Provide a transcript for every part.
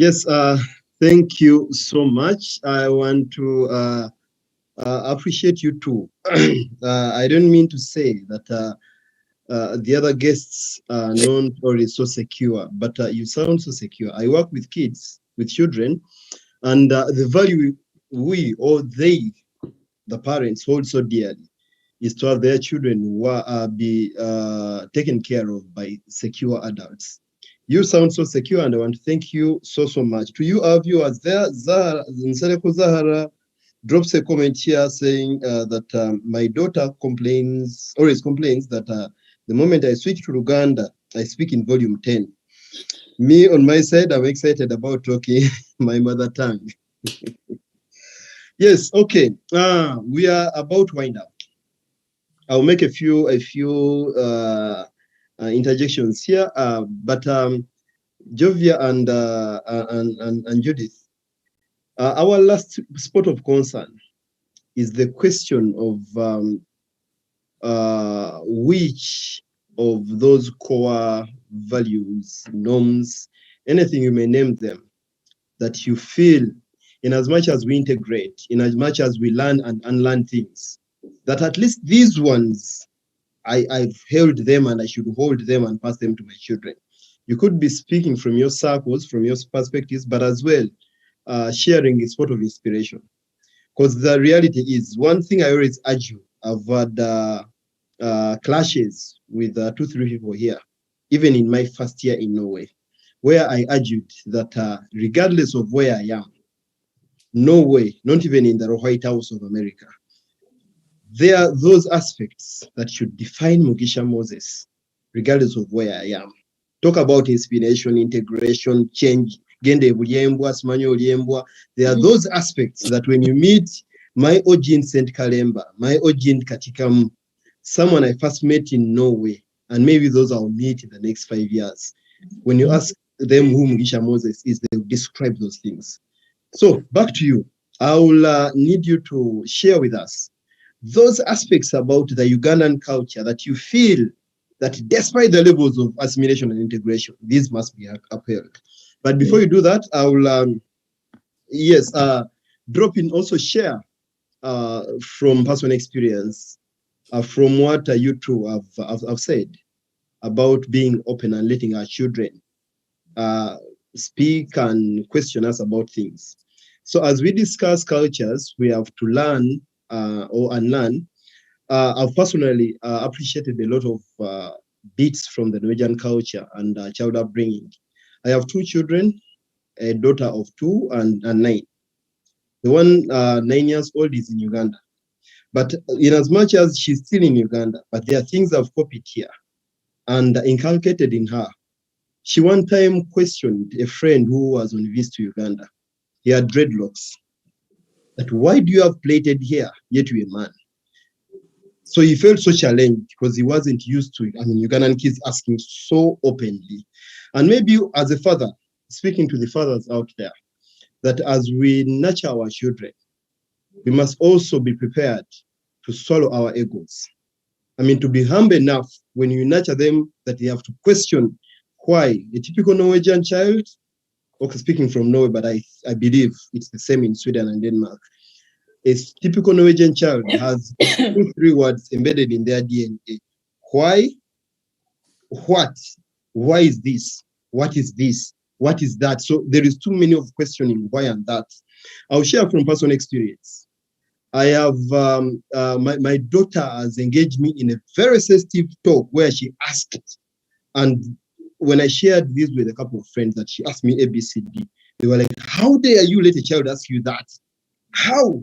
Yes, thank you so much. I want to appreciate you too. I don't mean to say that the other guests are not always so secure, but you sound so secure. I work with kids, with children, and the value we or they, the parents, hold so dearly is to have their children be taken care of by secure adults. You sound so secure, and I want to thank you so much. To you, our viewers, there, Nsereko Zahara drops a comment here saying that my daughter always complains that the moment I switch to Uganda, I speak in volume 10. Me, on my side, I'm excited about talking my mother tongue. Yes, okay. We are about to wind up. I'll make a few interjections here, but Jovia and Judith, our last spot of concern is the question of which of those core values, norms, anything you may name them, that you feel, in as much as we integrate, in as much as we learn and unlearn things, that at least these ones, I've held them and I should hold them and pass them to my children. You could be speaking from your circles, from your perspectives, but as well sharing a sort of inspiration. Because the reality is, one thing I always argue, I've had clashes with 2-3 people here, even in my first year in Norway, where I argued that regardless of where I am, Norway, not even in the White House of America, there are those aspects that should define Mugisha Moses, regardless of where I am. Talk about inspiration, integration, change. There are those aspects that when you meet my OG in St. Kalemba, my OG in Katikamu, someone I first met in Norway, and maybe those I'll meet in the next 5 years, when you ask them who Mugisha Moses is, they will describe those things. So back to you. I will need you to share with us those aspects about the Ugandan culture that you feel that despite the levels of assimilation and integration, these must be upheld. But before you do that, I will, drop in also share from personal experience, from what you two have said about being open and letting our children speak and question us about things. So as we discuss cultures, we have to learn or unlearn. I've personally appreciated a lot of bits from the Norwegian culture and child upbringing. I have 2 children, a daughter of 2 and 9. The one 9 years old is in Uganda. But in as much as she's still in Uganda, but there are things I've copied here and inculcated in her. She one time questioned a friend who was on visit to Uganda. He had dreadlocks. That why do you have plaited hair, yet you're a man? So he felt so challenged because he wasn't used to it. I mean, Ugandan kids asking so openly. And maybe as a father, speaking to the fathers out there, that as we nurture our children, we must also be prepared to swallow our egos. I mean, to be humble enough when you nurture them that they have to question why a typical Norwegian child, okay, speaking from Norway, but I believe it's the same in Sweden and Denmark. A typical Norwegian child has 2-3 words embedded in their DNA. Why? What? Why is this? What is this? What is that? So there is too many of questioning why and that. I'll share from personal experience. I have, my daughter has engaged me in a very sensitive talk where she asked, and when I shared this with a couple of friends that she asked me ABCD, they were like, how dare you let a child ask you that? How?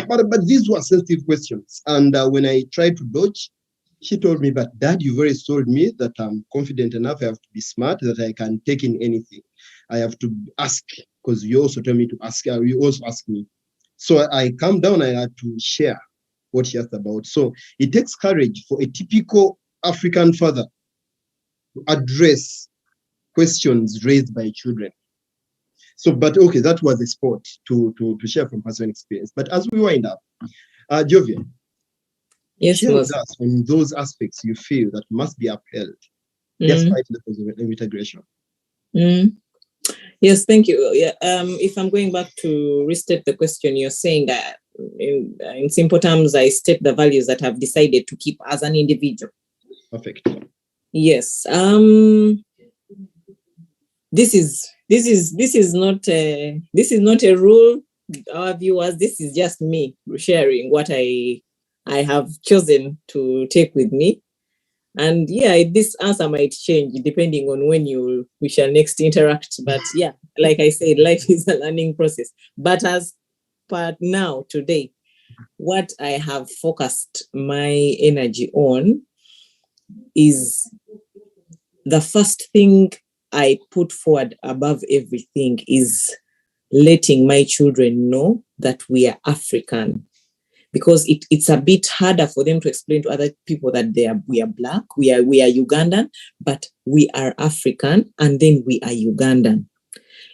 But these were sensitive questions. And when I tried to dodge, she told me, but Dad, you've already told me that I'm confident enough. I have to be smart, that I can take in anything. I have to ask, because you also tell me to ask. You also ask me. So I calmed down. I had to share what she asked about. So it takes courage for a typical African father to address questions raised by children. So, but okay, that was a spot to share from personal experience. But as we wind up, Jovia, yes, share with us on those aspects you feel that must be upheld despite the integration. Yes, thank you. Yeah, if I'm going back to restate the question, you're saying that in simple terms, I state the values that I've decided to keep as an individual. Perfect. Yes. This is not a rule, our viewers. This is just me sharing what I have chosen to take with me. And yeah, this answer might change depending on when we shall next interact. But yeah, like I said, life is a learning process. But as per now, today, what I have focused my energy on is the first thing I put forward above everything is letting my children know that we are African, because it's a bit harder for them to explain to other people that we are Black, we are Ugandan, but we are African, and then we are Ugandan.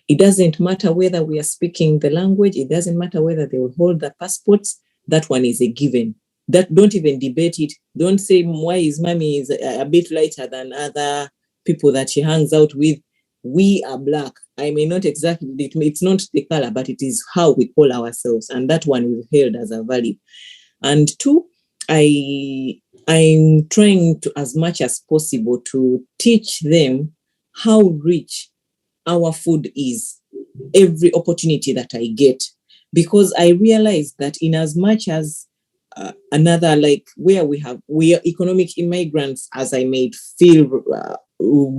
It doesn't matter whether we are speaking the language. It doesn't matter whether they will hold the passports. That one is a given. That don't even debate it. Don't say why his mommy is a bit lighter than other people that she hangs out with. We are Black. I may not exactly, it's not the color, but it is how we call ourselves. And that one we've held as a value. And two, I'm trying to, as much as possible, to teach them how rich our food is every opportunity that I get, because I realize that in as much as another, like where we are economic immigrants, as I may feel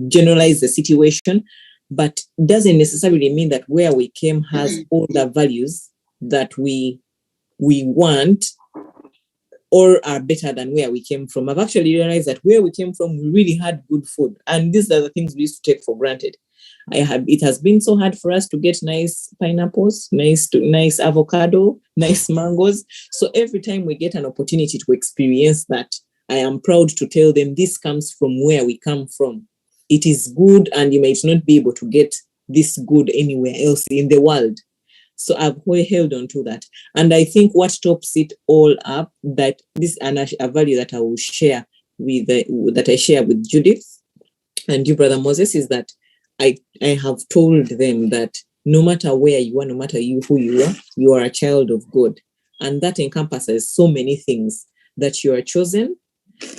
generalize the situation, but doesn't necessarily mean that where we came has all the values that we want or are better than where we came from. I've actually realized that where we came from, we really had good food, and these are the things we used to take for granted. It has been so hard for us to get nice pineapples, nice avocado, nice mangoes. So every time we get an opportunity to experience that, I am proud to tell them this comes from where we come from. It is good, and you might not be able to get this good anywhere else in the world. So I've held on to that. And I think what tops it all up, that this is a value that I will share that I share with Judith and you, Brother Moses, is that I have told them that no matter where you are, no matter who you are a child of God. And that encompasses so many things, that you are chosen,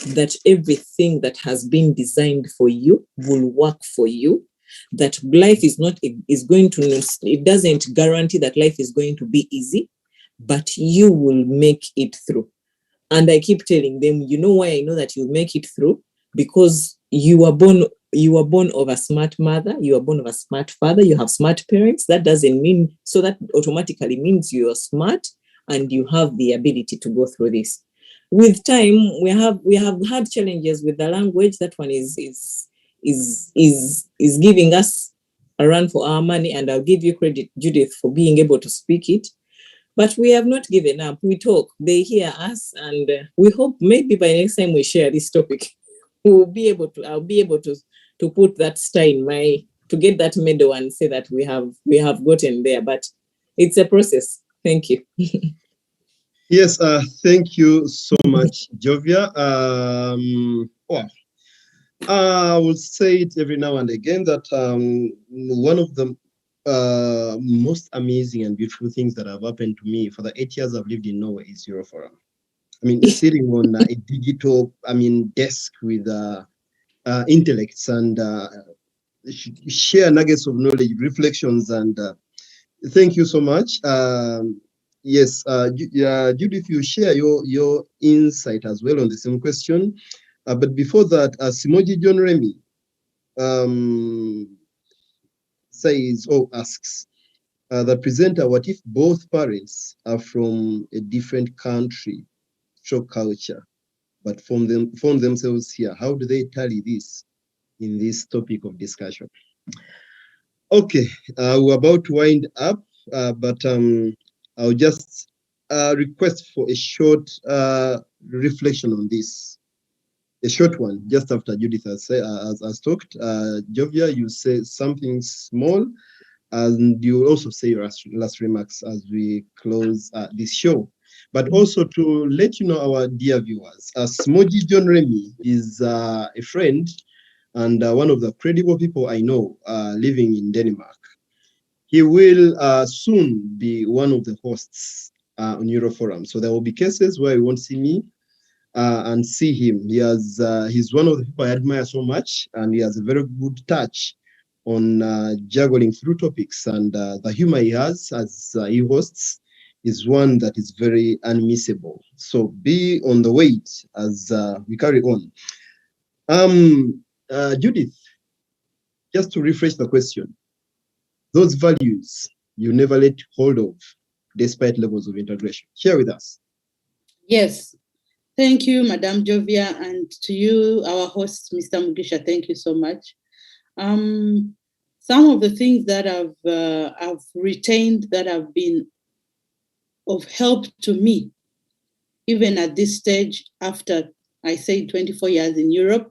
that everything that has been designed for you will work for you, that life it doesn't guarantee that life is going to be easy, but you will make it through. And I keep telling them, you know why I know that you'll make it through? Because you were born of a smart mother, you were born of a smart father, you have smart parents. That automatically means you are smart and you have the ability to go through this. With time, we have had challenges with the language. That one is giving us a run for our money, and I'll give you credit, Judith, for being able to speak it. But we have not given up. We talk, they hear us, and we hope maybe by next time we share this topic, I'll be able to put that star in to get that medal and say that we have gotten there. But it's a process. Thank you. Yes, thank you so much, Jovia. I will say it every now and again that one of the most amazing and beautiful things that have happened to me for the 8 years I've lived in Norway is Euroforum. I mean, sitting on a digital, desk with intellects and share nuggets of knowledge, reflections, and thank you so much. Yes, Judith, you share your insight as well on the same question. But before that, Simoji John Remy asks, the presenter, what if both parents are from a different country, culture, but found themselves here? How do they tally this in this topic of discussion? Okay, we're about to wind up, but I'll just request for a short reflection on this. A short one, just after Judith has talked. Jovia, you say something small, and you will also say your last remarks as we close this show. But also to let you know, our dear viewers, Smoji John Remy is a friend and one of the credible people I know living in Denmark. He will soon be one of the hosts on Euroforum. So there will be cases where you won't see me and see him. He's one of the people I admire so much, and he has a very good touch on juggling through topics, and the humor he has as he hosts is one that is very unmissable. So be on the wait as we carry on. Judith, just to refresh the question, those values you never let hold of despite levels of integration. Share with us. Yes. Thank you, Madam Jovia, and to you, our host, Mr. Mugisha. Thank you so much. Some of the things that I've retained that have been of help to me, even at this stage, after I say 24 years in Europe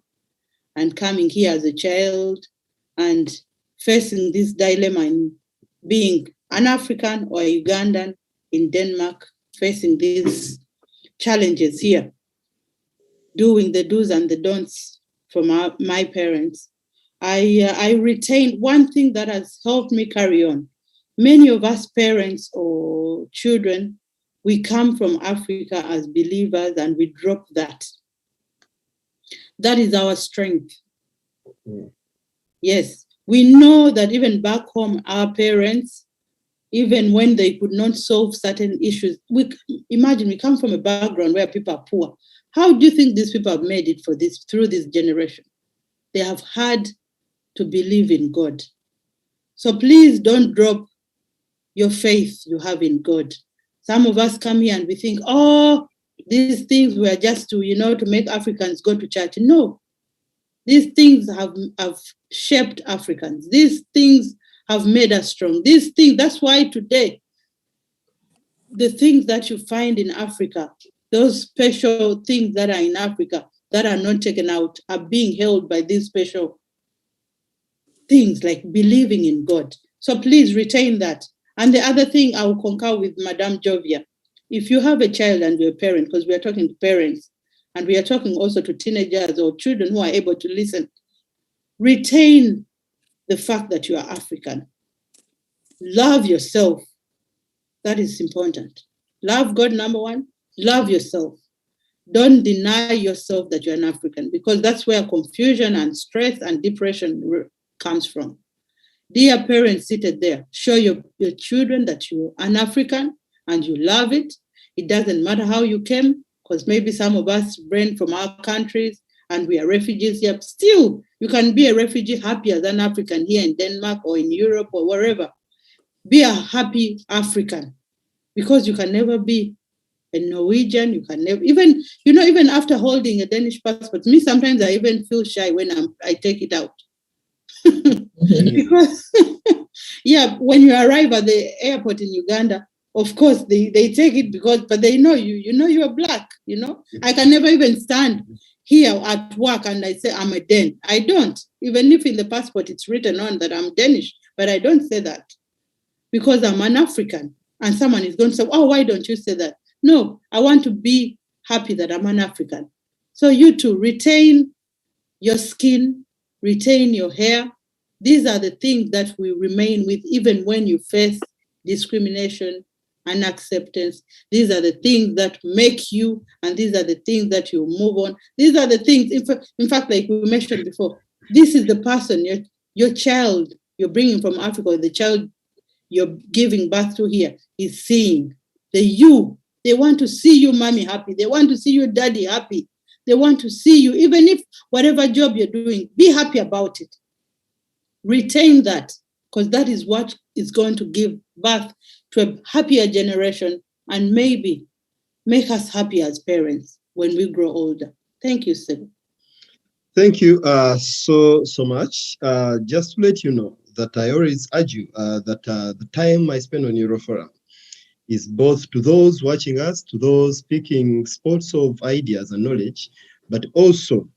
and coming here as a child and facing this dilemma in being an African or a Ugandan in Denmark, facing these challenges here, doing the do's and the don'ts from my parents. I retained one thing that has helped me carry on. Many of us parents or children, we come from Africa as believers and we drop that. That is our strength. Mm. Yes, we know that even back home, our parents, even when they could not solve certain issues, imagine we come from a background where people are poor. How do you think these people have made it through this generation? They have had to believe in God. So please don't drop your faith you have in God. Some of us come here and we think, oh, these things were just to make Africans go to church. No, these things have shaped Africans. These things have made us strong. These things, that's why today, the things that you find in Africa, those special things that are in Africa that are not taken out are being held by these special things like believing in God. So please retain that. And the other thing I will concur with Madame Jovia. If you have a child and you're a parent, because we are talking to parents and we are talking also to teenagers or children who are able to listen, retain the fact that you are African. Love yourself. That is important. Love God, number one. Love yourself. Don't deny yourself that you're an African, because that's where confusion and stress and depression comes from. Dear parents seated there, show your children that you're an African and you love it. It doesn't matter how you came, because maybe some of us ran from our countries and we are refugees here. Still, you can be a refugee happy as an African here in Denmark or in Europe or wherever. Be a happy African, because you can never be a Norwegian. You can never, even after holding a Danish passport, me sometimes I even feel shy when I take it out. Because when you arrive at the airport in Uganda, of course they take it but they know you are black. I can never even stand here at work and I say I'm a Den. I don't, even if in the passport it's written on that I'm Danish, but I don't say that because I'm an African. And someone is going to say, oh, why don't you say that? No, I want to be happy that I'm an African. So you too, retain your skin, retain your hair. These are the things that we remain with even when you face discrimination and acceptance. These are the things that make you, and these are the things that you move on. These are the things, in fact, like we mentioned before, this is the person, your child you're bringing from Africa, or the child you're giving birth to here is seeing. They want to see you, mommy, happy. They want to see you, daddy, happy. They want to see you, even if whatever job you're doing, be happy about it. Retain that, because that is what is going to give birth to a happier generation and maybe make us happy as parents when we grow older. Thank you, sir. Thank you so much. Just to let you know that I always urge you that the time I spend on Euroforum is both to those watching us, to those speaking sports of ideas and knowledge, but also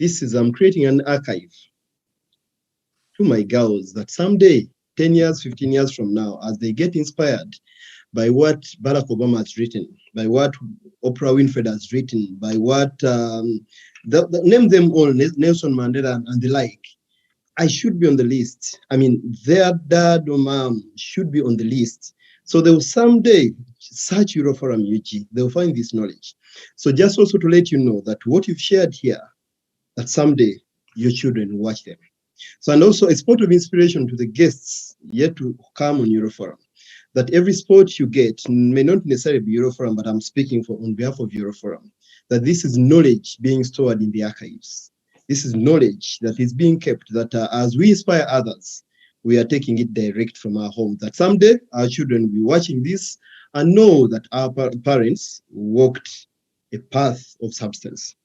I'm creating an archive to my girls that someday, 10 years, 15 years from now, as they get inspired by what Barack Obama has written, by what Oprah Winfrey has written, by what, name them all, Nelson Mandela and the like, I should be on the list. I mean, their dad or mom should be on the list. So they will someday search Euroforum UG. They will find this knowledge. So just also to let you know that what you've shared here, that someday your children will watch them. So, and also a spot of inspiration to the guests yet to come on Euroforum, that every sport you get may not necessarily be Euroforum, but I'm speaking on behalf of Euroforum, that this is knowledge being stored in the archives. This is knowledge that is being kept, that as we inspire others, we are taking it direct from our home, that someday our children will be watching this and know that our parents walked a path of substance.